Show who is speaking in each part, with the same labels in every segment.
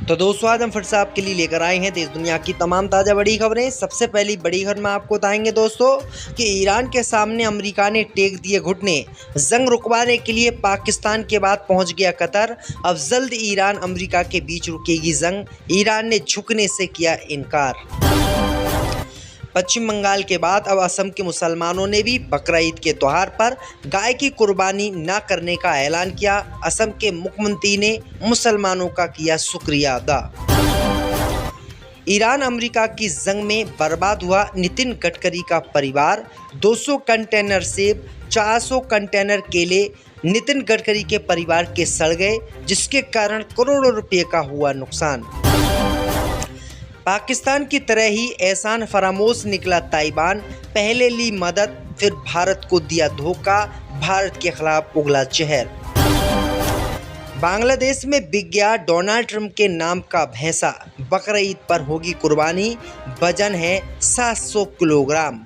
Speaker 1: तो दोस्तों आज हम फिर से आपके लिए लेकर आए हैं देश दुनिया की तमाम ताज़ा बड़ी खबरें। सबसे पहली बड़ी खबर में आपको बताएंगे दोस्तों कि ईरान के सामने अमेरिका ने टेक दिए घुटने। जंग रुकवाने के लिए पाकिस्तान के बाद पहुंच गया कतर। अब जल्द ईरान अमेरिका के बीच रुकेगी जंग। ईरान ने झुकने से किया इनकार। पश्चिम बंगाल के बाद अब असम के मुसलमानों ने भी बकरा ईद के त्योहार पर गाय की कुर्बानी न करने का ऐलान किया। असम के मुख्यमंत्री ने मुसलमानों का किया शुक्रिया अदा। ईरान अमेरिका की जंग में बर्बाद हुआ नितिन गडकरी का परिवार। 200 कंटेनर सेब, 400 कंटेनर केले नितिन गडकरी के परिवार के सड़ गए, जिसके कारण करोड़ों रुपये का हुआ नुकसान। पाकिस्तान की तरह ही एहसान फरामोश निकला ताइवान। पहले ली मदद, फिर भारत को दिया धोखा। भारत के खिलाफ उगला जहर। बांग्लादेश में बिक गया डोनाल्ड ट्रंप के नाम का भैंसा। बकरा ईद पर होगी कुर्बानी। वजन है 700 किलोग्राम।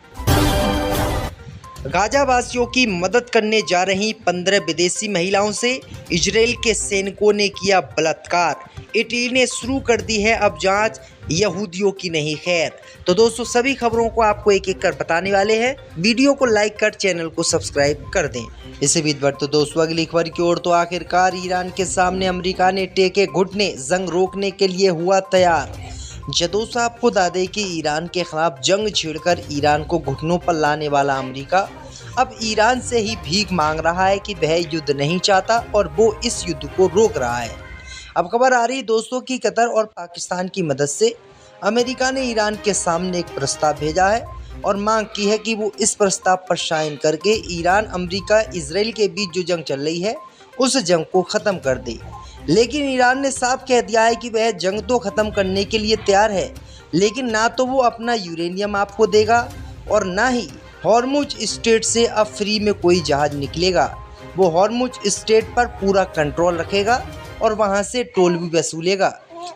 Speaker 1: गाजा वासियों की मदद करने जा रही 15 विदेशी महिलाओं से इजराइल के सैनिकों ने किया बलात्कार। इटली ने शुरू कर दी है अब जांच, यहूदियों की नहीं खैर। तो दोस्तों सभी खबरों को आपको एक एक कर बताने वाले हैं। वीडियो को लाइक कर चैनल को सब्सक्राइब कर दें। इसी बीच बढ़ते दोस्तों अगली खबर की ओर। तो आखिरकार ईरान के सामने अमेरिका ने टेके घुटने, जंग रोकने के लिए हुआ तैयार। दोस्तों आपको बता दें कि ईरान के खिलाफ जंग छेड़कर ईरान को घुटनों पर लाने वाला अमेरिका अब ईरान से ही भीख मांग रहा है कि वह युद्ध नहीं चाहता और वो इस युद्ध को रोक रहा है। अब खबर आ रही दोस्तों कि कतर और पाकिस्तान की मदद से अमेरिका ने ईरान के सामने एक प्रस्ताव भेजा है और मांग की है कि वो इस प्रस्ताव पर साइन करके ईरान, अमेरिका, इजराइल के बीच जो जंग चल रही है उस जंग को ख़त्म कर दे। लेकिन ईरान ने साफ कह दिया है कि वह जंग तो ख़त्म करने के लिए तैयार है, लेकिन ना तो वो अपना यूरेनियम आपको देगा और ना ही हॉर्मुज स्ट्रेट से अब फ्री में कोई जहाज़ निकलेगा। वो हॉर्मुज स्ट्रेट पर पूरा कंट्रोल रखेगा और वहां से टोल भी वसूलेगा।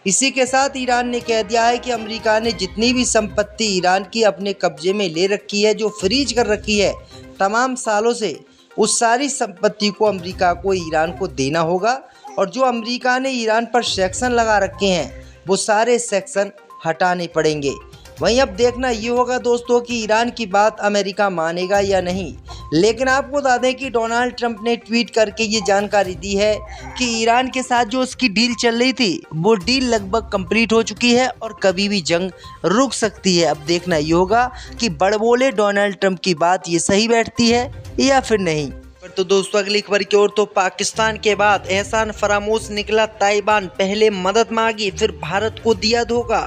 Speaker 1: इसी के साथ ईरान ने कह दिया है कि अमेरिका ने जितनी भी संपत्ति ईरान की अपने कब्जे में ले रखी है, जो फ्रीज कर रखी है तमाम सालों से, उस सारी संपत्ति को अमेरिका को ईरान को देना होगा। और जो अमेरिका ने ईरान पर सेक्शन लगा रखे हैं वो सारे सेक्शन हटाने पड़ेंगे। वहीं अब देखना ये होगा दोस्तों कि ईरान की बात अमेरिका मानेगा या नहीं। लेकिन आपको बता दें कि डोनाल्ड ट्रंप ने ट्वीट करके ये जानकारी दी है कि ईरान के साथ जो उसकी डील चल रही थी वो डील लगभग कंप्लीट हो चुकी है और कभी भी जंग रुक सकती है। अब देखना ये होगा कि बड़बोले डोनाल्ड ट्रंप की बात ये सही बैठती है या फिर नहीं। तो दोस्तों अगली खबर की ओर। तो पाकिस्तान के बाद एहसान फरामोश निकला ताइवान। पहले मदद मांगी, फिर भारत को दिया धोखा।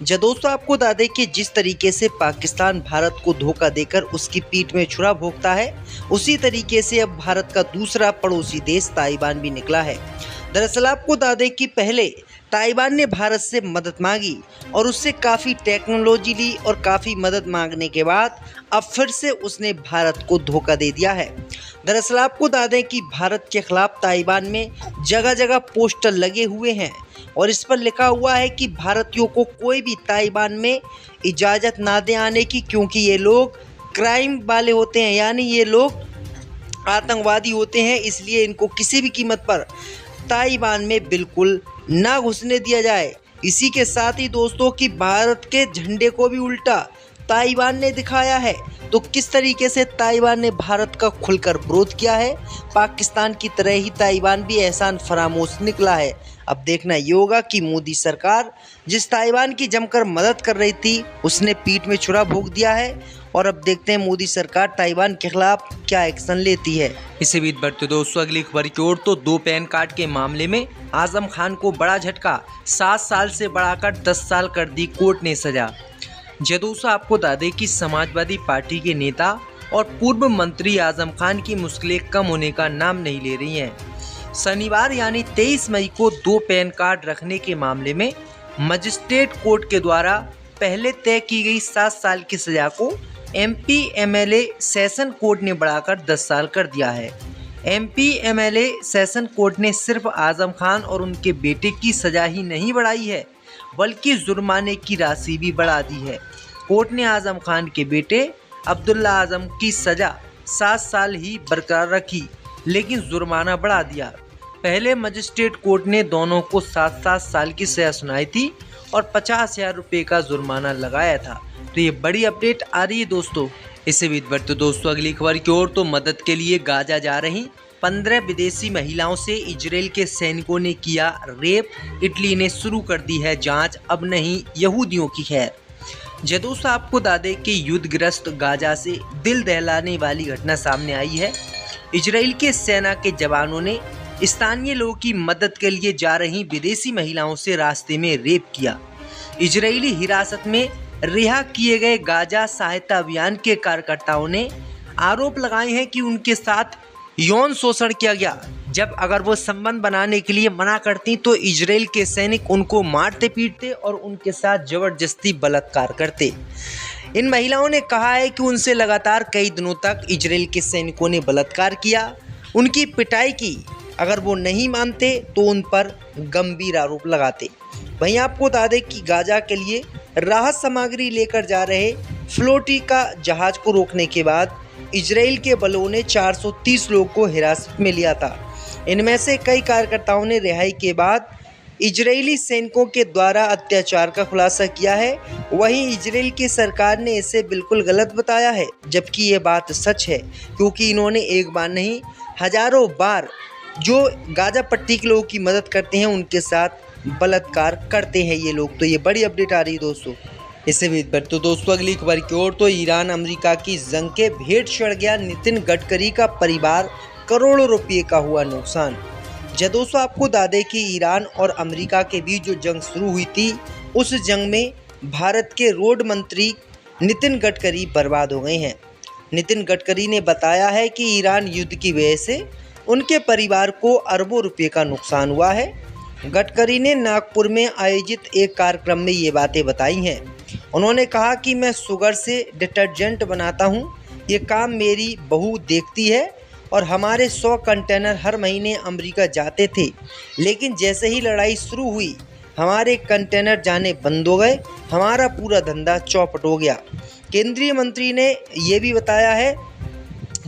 Speaker 1: दोस्तों आपको बता दें कि जिस तरीके से पाकिस्तान भारत को धोखा देकर उसकी पीठ में छुरा भोंकता है, उसी तरीके से अब भारत का दूसरा पड़ोसी देश ताइवान भी निकला है। दरअसल आपको बता दें कि पहले ताइवान ने भारत से मदद मांगी और उससे काफ़ी टेक्नोलॉजी ली और काफ़ी मदद मांगने के बाद अब फिर से उसने भारत को धोखा दे दिया है। दरअसल आपको बता दें कि भारत के खिलाफ ताइवान में जगह जगह पोस्टर लगे हुए हैं और इस पर लिखा हुआ है कि भारतीयों को कोई भी ताइवान में इजाज़त ना दे आने की, क्योंकि ये लोग क्राइम वाले होते हैं, यानी ये लोग आतंकवादी होते हैं, इसलिए इनको किसी भी कीमत पर ताइवान में बिल्कुल ना घुसने दिया जाए। इसी के साथ ही दोस्तों कि भारत के झंडे को भी उल्टा ताइवान ने दिखाया है। तो किस तरीके से ताइवान ने भारत का खुलकर विरोध किया है, पाकिस्तान की तरह ही ताइवान भी एहसान फरामोश निकला है। अब देखना ये होगा कि मोदी सरकार जिस ताइवान की जमकर मदद कर रही थी उसने पीठ में छुरा भोंक दिया है और अब देखते हैं मोदी सरकार ताइवान के खिलाफ क्या एक्शन लेती है। इसी बीच बढ़ते दोस्तों अगली खबर की ओर। तो 2 पैन कार्ड के मामले में आजम खान को बड़ा झटका। 7 साल से बढ़ाकर 10 साल कर दी कोर्ट ने सजा। दोस्तों आपको बता दें कि समाजवादी पार्टी के नेता और पूर्व मंत्री आजम खान की मुश्किलें कम होने का नाम नहीं ले रही हैं। शनिवार यानी 23 मई को 2 पैन कार्ड रखने के मामले में मजिस्ट्रेट कोर्ट के द्वारा पहले तय की गई 7 साल की सजा को MP MLA सेशन कोर्ट ने बढ़ाकर 10 साल कर दिया है। MP MLA सेशन कोर्ट ने सिर्फ आजम खान और उनके बेटे की सजा ही नहीं बढ़ाई है, बल्कि जुर्माने की राशि भी बढ़ा दी है। कोर्ट ने आजम खान के बेटे अब्दुल्ला आजम की सजा 7 साल ही बरकरार रखी, लेकिन जुर्माना बढ़ा दिया। पहले मजिस्ट्रेट कोर्ट ने दोनों को 7-7 साल की सजा सुनाई थी और 50,000 रुपये का जुर्माना लगाया था। तो ये बड़ी अपडेट आ रही है दोस्तों। इससे भी बढ़ते दोस्तों अगली खबर की ओर। तो मदद के लिए गाजा जा रही 15 विदेशी महिलाओं से इजराइल के सैनिकों ने किया रेप। इटली ने शुरू कर दी है जांच, अब नहीं यहूदियों की खैर। दोस्तों आपको बता दें कि युद्धग्रस्त गाजा से दिल दहलाने वाली घटना सामने आई है। इजराइल के सेना के जवानों ने स्थानीय लोगों की मदद के लिए जा रही विदेशी महिलाओं से रास्ते में रेप किया। इजरायली हिरासत में रिहा किए गए गाजा सहायता अभियान के कार्यकर्ताओं ने आरोप लगाए हैं कि उनके साथ यौन शोषण किया गया। जब अगर वो संबंध बनाने के लिए मना करती तो इजराइल के सैनिक उनको मारते पीटते और उनके साथ जबरदस्ती बलात्कार करते। इन महिलाओं ने कहा है कि उनसे लगातार कई दिनों तक इजराइल के सैनिकों ने बलात्कार किया, उनकी पिटाई की। अगर वो नहीं मानते तो उन पर गंभीर आरोप लगाते। वहीं आपको बता दें कि गाजा के लिए राहत सामग्री लेकर जा रहे फ्लोटी का जहाज को रोकने के बाद इजराइल के बलों ने 430 लोगों को हिरासत में लिया था। इनमें से कई कार्यकर्ताओं ने रिहाई के बाद इजरायली सैनिकों के द्वारा अत्याचार का खुलासा किया है। वहीं इजराइल की सरकार ने इसे बिल्कुल गलत बताया है, जबकि ये बात सच है, क्योंकि इन्होंने एक बार नहीं हजारों बार जो गाजा पट्टी के लोगों की मदद करते हैं उनके साथ बलात्कार करते हैं ये लोग। तो ये बड़ी अपडेट आ रही है दोस्तों। इससे भी तो दोस्तों अगली खबर की ओर। तो ईरान अमेरिका की जंग के भेंट चढ़ गया नितिन गडकरी का परिवार, करोड़ों रुपये का हुआ नुकसान। दोस्तों आपको बता दें कि ईरान और अमेरिका के बीच जो जंग शुरू हुई थी, उस जंग में भारत के रोड मंत्री नितिन गडकरी बर्बाद हो गए हैं। नितिन गडकरी ने बताया है कि ईरान युद्ध की वजह से उनके परिवार को अरबों रुपये का नुकसान हुआ है। गडकरी ने नागपुर में आयोजित एक कार्यक्रम में ये बातें बताई हैं। उन्होंने कहा कि मैं शुगर से डिटर्जेंट बनाता हूँ, ये काम मेरी बहू देखती है और हमारे 100 कंटेनर हर महीने अमेरिका जाते थे, लेकिन जैसे ही लड़ाई शुरू हुई हमारे कंटेनर जाने बंद हो गए, हमारा पूरा धंधा चौपट हो गया। केंद्रीय मंत्री ने ये भी बताया है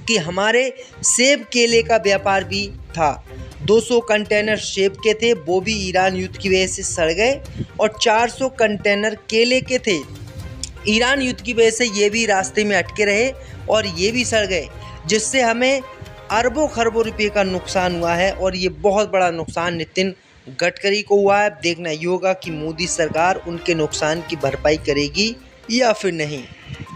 Speaker 1: कि हमारे सेब केले का व्यापार भी था, 200 कंटेनर सेब के थे, वो भी ईरान युद्ध की वजह से सड़ गए, और 400 कंटेनर केले के थे, ईरान युद्ध की वजह से ये भी रास्ते में अटके रहे और ये भी सड़ गए, जिससे हमें अरबों खरबों रुपये का नुकसान हुआ है। और ये बहुत बड़ा नुकसान नितिन गडकरी को हुआ है। देखना ये होगा कि मोदी सरकार उनके नुकसान की भरपाई करेगी या फिर नहीं।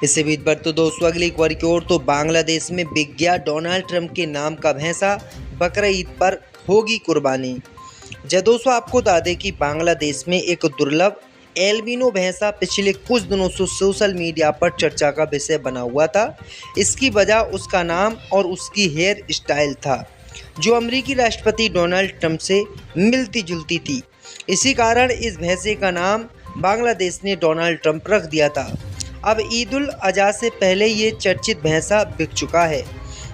Speaker 1: इससे भी तो दोस्तों अगली खबर की ओर। तो बांग्लादेश में बिक गया डोनाल्ड ट्रंप के नाम का भैंसा, बकरा ईद पर होगी कुर्बानी। दोस्तों आपको बता दें कि बांग्लादेश में एक दुर्लभ एल्बिनो भैंसा पिछले कुछ दिनों से सोशल मीडिया पर चर्चा का विषय बना हुआ था। इसकी वजह उसका नाम और उसकी हेयर स्टाइल था, जो अमेरिकी राष्ट्रपति डोनाल्ड ट्रंप से मिलती जुलती थी। इसी कारण इस भैंसे का नाम बांग्लादेश ने डोनाल्ड ट्रंप रख दिया था। अब ईद उल अजहा से पहले ये चर्चित भैंसा बिक चुका है।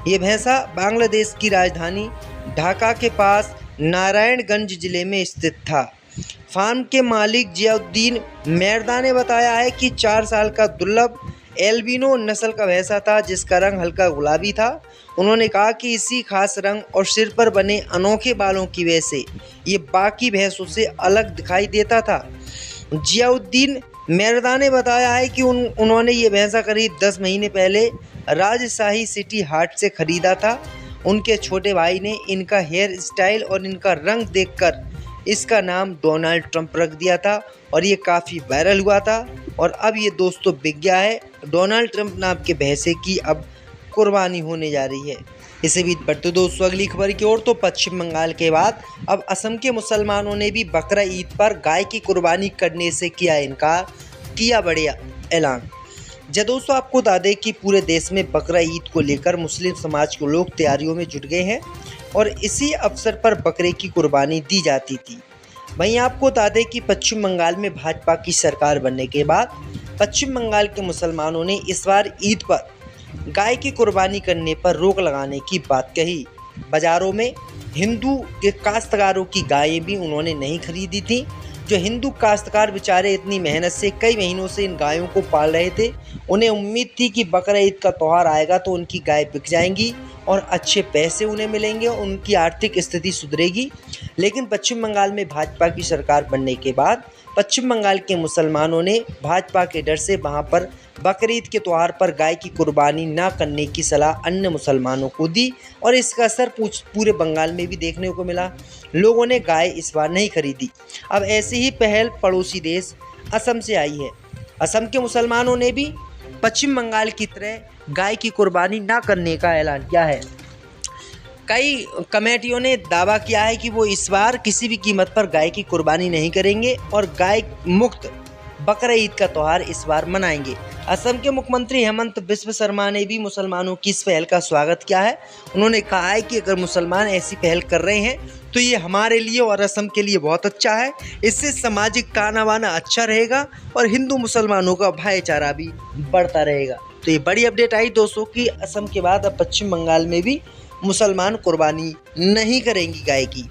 Speaker 1: ये भैंसा बांग्लादेश की राजधानी ढाका के पास नारायणगंज जिले में स्थित था। फार्म के मालिक जियाउद्दीन मेरदा ने बताया है कि 4 साल का दुर्लभ एल्बिनो नस्ल का भैंसा था, जिसका रंग हल्का गुलाबी था। उन्होंने कहा कि इसी खास रंग और सिर पर बने अनोखे बालों की वजह से ये बाकी भैंसों से अलग दिखाई देता था। जियाउद्दीन मेरदा ने बताया है कि उन्होंने ये भैंसा करीब 10 महीने पहले राजशाही सिटी हाट से खरीदा था। उनके छोटे भाई ने इनका हेयर स्टाइल और इनका रंग देखकर इसका नाम डोनाल्ड ट्रंप रख दिया था और ये काफ़ी वायरल हुआ था। और अब ये दोस्तों बिक गया है। डोनाल्ड ट्रंप नाम के भैंसे की अब कुर्बानी होने जा रही है। इसे भी बढ़ते दोस्तों अगली खबर की ओर। तो पश्चिम बंगाल के बाद अब असम के मुसलमानों ने भी बकरा ईद पर गाय की कुर्बानी करने से किया इनकार, किया बढ़िया ऐलान। दोस्तों आपको बता दें कि पूरे देश में बकरा ईद को लेकर मुस्लिम समाज के लोग तैयारियों में जुट गए हैं और इसी अवसर पर बकरे की कुर्बानी दी जाती थी। वहीं आपको बता दें कि पश्चिम बंगाल में भाजपा की सरकार बनने के बाद पश्चिम बंगाल के मुसलमानों ने इस बार ईद पर गाय की कुर्बानी करने पर रोक लगाने की बात कही। बाज़ारों में हिंदू के काश्तकारों की गायें भी उन्होंने नहीं खरीदी थी। जो हिंदू काश्तकार बेचारे इतनी मेहनत से कई महीनों से इन गायों को पाल रहे थे, उन्हें उम्मीद थी कि बकरा ईद का त्यौहार आएगा तो उनकी गाय बिक जाएंगी और अच्छे पैसे उन्हें मिलेंगे और उनकी आर्थिक स्थिति सुधरेगी। लेकिन पश्चिम बंगाल में भाजपा की सरकार बनने के बाद पश्चिम बंगाल के मुसलमानों ने भाजपा के डर से वहां पर बकरीद के त्यौहार पर गाय की कुर्बानी न करने की सलाह अन्य मुसलमानों को दी और इसका असर पूरे बंगाल में भी देखने को मिला। लोगों ने गाय इस बार नहीं खरीदी। अब ऐसी ही पहल पड़ोसी देश असम से आई है। असम के मुसलमानों ने भी पश्चिम बंगाल की तरह गाय की कुर्बानी न करने का ऐलान किया है। कई कमेटियों ने दावा किया है कि वो इस बार किसी भी कीमत पर गाय की कुर्बानी नहीं करेंगे और गाय मुक्त बकरा ईद का त्यौहार इस बार मनाएंगे। असम के मुख्यमंत्री हेमंत बिस्व शर्मा ने भी मुसलमानों की इस पहल का स्वागत किया है। उन्होंने कहा है कि अगर मुसलमान ऐसी पहल कर रहे हैं तो ये हमारे लिए और असम के लिए बहुत अच्छा है। इससे सामाजिक ताना बाना अच्छा रहेगा और हिंदू मुसलमानों का भाईचारा भी बढ़ता रहेगा। तो ये बड़ी अपडेट आई दोस्तों कि असम के बाद अब पश्चिम बंगाल में भी मुसलमान कुर्बानी नहीं करेंगी गाय की।